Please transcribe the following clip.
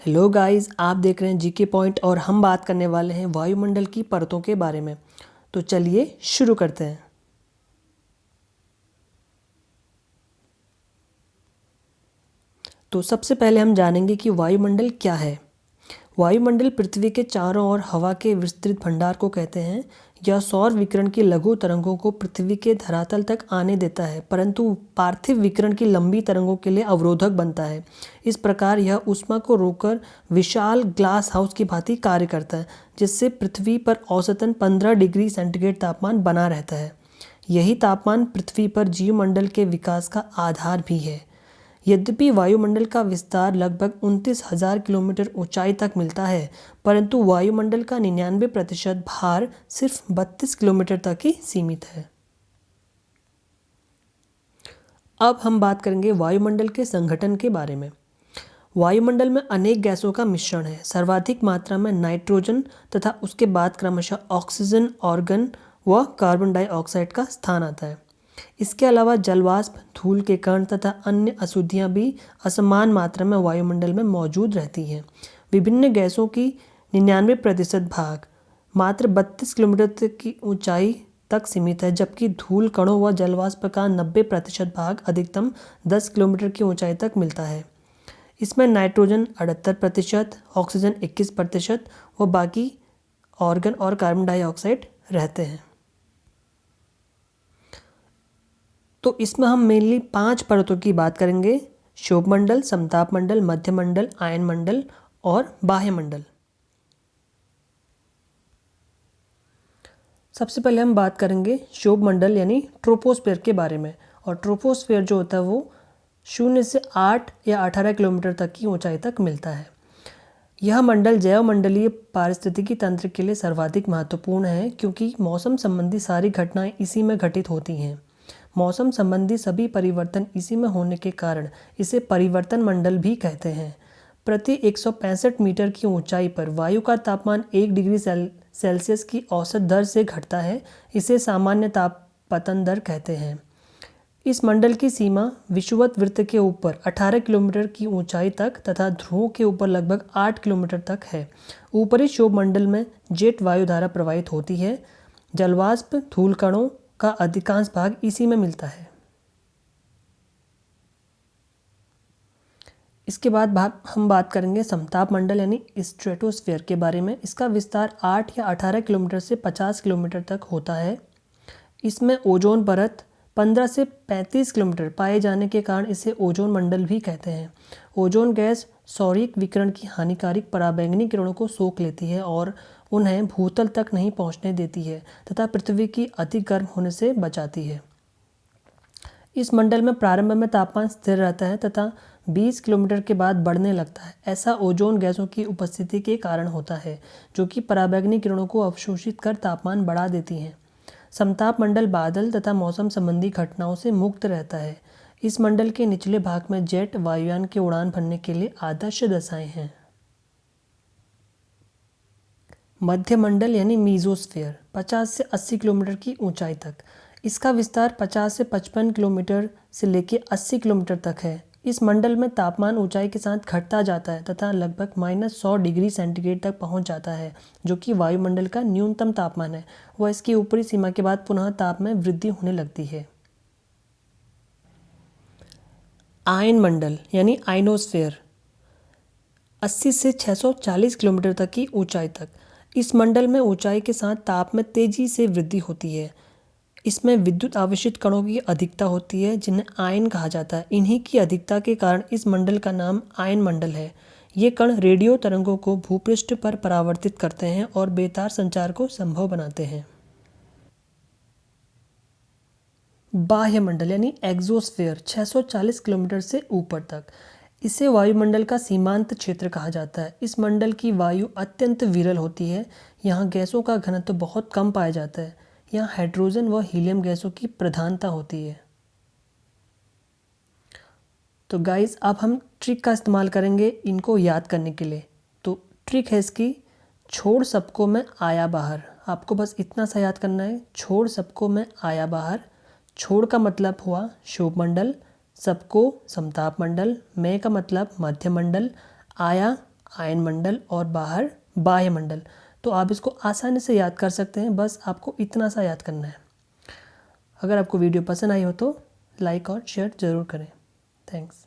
Hello guys, आप देख रहे हैं जीके पॉइंट और हम बात करने वाले हैं वायुमंडल की परतों के बारे में। तो चलिए शुरू करते हैं। तो सबसे पहले हम जानेंगे कि वायुमंडल क्या है। वायुमंडल पृथ्वी के चारों ओर हवा के विस्तृत भंडार को कहते हैं। यह सौर विकिरण की लघु तरंगों को पृथ्वी के धरातल तक आने देता है, परंतु पार्थिव विकिरण की लंबी तरंगों के लिए अवरोधक बनता है। इस प्रकार यह ऊष्मा को रोककर विशाल ग्लास हाउस की भांति कार्य करता है, जिससे पृथ्वी पर औसतन 15 डिग्री सेंटीग्रेड तापमान बना रहता है। यही तापमान पृथ्वी पर जीवमंडल के विकास का आधार भी है। यद्यपि वायुमंडल का विस्तार लगभग 29,000 किलोमीटर ऊंचाई तक मिलता है, परंतु वायुमंडल का 99% भार सिर्फ 32 किलोमीटर तक ही सीमित है। अब हम बात करेंगे वायुमंडल के संगठन के बारे में। वायुमंडल में अनेक गैसों का मिश्रण है। सर्वाधिक मात्रा में नाइट्रोजन तथा उसके बाद क्रमशः ऑक्सीजन, ऑर्गन व कार्बन डाइऑक्साइड का स्थान आता है। इसके अलावा जलवाष्प, धूल के कण तथा अन्य अशुद्धियाँ भी असमान मात्रा में वायुमंडल में मौजूद रहती हैं। विभिन्न गैसों की 99% भाग मात्र 32 किलोमीटर तक की ऊंचाई तक सीमित है, जबकि धूल कणों व जलवाष्प का 90% भाग अधिकतम 10 किलोमीटर की ऊंचाई तक मिलता है। इसमें नाइट्रोजन 78%, ऑक्सीजन 21% व बाकी ऑर्गन और कार्बन डाइऑक्साइड रहते हैं। तो इसमें हम मेनली 5 परतों की बात करेंगे: क्षोभमंडल, समताप मंडल, मध्य मंडल, आयन मंडल और बाह्य मंडल। सबसे पहले हम बात करेंगे क्षोभमंडल यानी ट्रोपोस्फीयर के बारे में। और ट्रोपोस्फीयर जो होता है वो 0 से 8 या 18 किलोमीटर तक की ऊंचाई तक मिलता है। यह मंडल जैवमंडलीय पारिस्थितिकी तंत्र के लिए सर्वाधिक महत्वपूर्ण है, क्योंकि मौसम संबंधी सारी घटनाएं इसी में घटित होती हैं। मौसम संबंधी सभी परिवर्तन इसी में होने के कारण इसे परिवर्तन मंडल भी कहते हैं। प्रति 165 मीटर की ऊंचाई पर वायु का तापमान 1 डिग्री सेल्सियस की औसत दर से घटता है। इसे सामान्य तापपतन दर कहते हैं। इस मंडल की सीमा विषुवत वृत्त के ऊपर 18 किलोमीटर की ऊंचाई तक तथा ध्रुवों के ऊपर लगभग 8 किलोमीटर तक है। ऊपरी क्षोभमंडल में जेट वायुधारा प्रवाहित होती है। जलवाष्प, धूल कणों का अधिकांश भाग इसी में मिलता है। इसके बाद हम बात करेंगे समताप मंडल यानी स्ट्रेटोस्फीयर के बारे में। इसका विस्तार 8 या 18 किलोमीटर से 50 किलोमीटर तक होता है। इसमें ओजोन परत 15 से 35 किलोमीटर पाए जाने के कारण इसे ओजोन मंडल भी कहते हैं। ओजोन गैस सौरिक विकिरण की हानिकारक पराबैंगनी किरणों को सोख लेती है और उन्हें भूतल तक नहीं पहुंचने देती है तथा पृथ्वी की अधिक गर्म होने से बचाती है। इस मंडल में प्रारंभ में तापमान स्थिर रहता है तथा 20 किलोमीटर के बाद बढ़ने लगता है। ऐसा ओजोन गैसों की उपस्थिति के कारण होता है, जो कि पराबैंगनी किरणों को अवशोषित कर तापमान बढ़ा देती हैं। समताप मंडल बादल तथा मौसम संबंधी घटनाओं से मुक्त रहता है। इस मंडल के निचले भाग में जेट वायुयान के उड़ान भरने के लिए आदर्श दशाएं हैं। मध्य मंडल यानी मीजोस्फीयर 50 से 80 किलोमीटर की ऊंचाई तक। इसका विस्तार 50 से 55 किलोमीटर से लेकर 80 किलोमीटर तक है। इस मंडल में तापमान ऊंचाई के साथ घटता जाता है तथा लगभग -100 डिग्री सेंटीग्रेड तक पहुंच जाता है, जो कि वायुमंडल का न्यूनतम तापमान है। वह इसकी ऊपरी सीमा के बाद पुनः ताप में वृद्धि होने लगती है। आयन मंडल यानी आयनोस्फीयर 80 से 640 किलोमीटर तक की ऊंचाई तक। इस मंडल में ऊंचाई के साथ ताप में तेजी से वृद्धि होती है। इसमें विद्युत आवेशित कणों की अधिकता होती है, जिन्हें आयन कहा जाता है। इन्हीं की अधिकता के कारण इस मंडल का नाम आयन मंडल है। ये कण रेडियो तरंगों को भूपृष्ठ पर परावर्तित करते हैं और बेतार संचार को संभव बनाते हैं। बाह्य मंडल यानी एक्सोस्फीयर 640 किलोमीटर से ऊपर तक। इसे वायुमंडल का सीमांत क्षेत्र कहा जाता है। इस मंडल की वायु अत्यंत विरल होती है। यहाँ गैसों का घनत्व बहुत कम पाया जाता है। यहाँ हाइड्रोजन व हीलियम गैसों की प्रधानता होती है। तो गाइस, अब हम ट्रिक का इस्तेमाल करेंगे इनको याद करने के लिए। तो ट्रिक है इसकी, छोड़ सबको मैं आया बाहर। आपको बस इतना सा याद करना है, छोड़ सबको मैं आया बाहर। छोड़ का मतलब हुआ क्षोभमंडल, सबको समताप मंडल, मैं का मतलब मध्य मंडल, आया आयन मंडल और बाहर बाह्य मंडल। तो आप इसको आसानी से याद कर सकते हैं, बस आपको इतना सा याद करना है। अगर आपको वीडियो पसंद आई हो तो लाइक और शेयर ज़रूर करें। थैंक्स।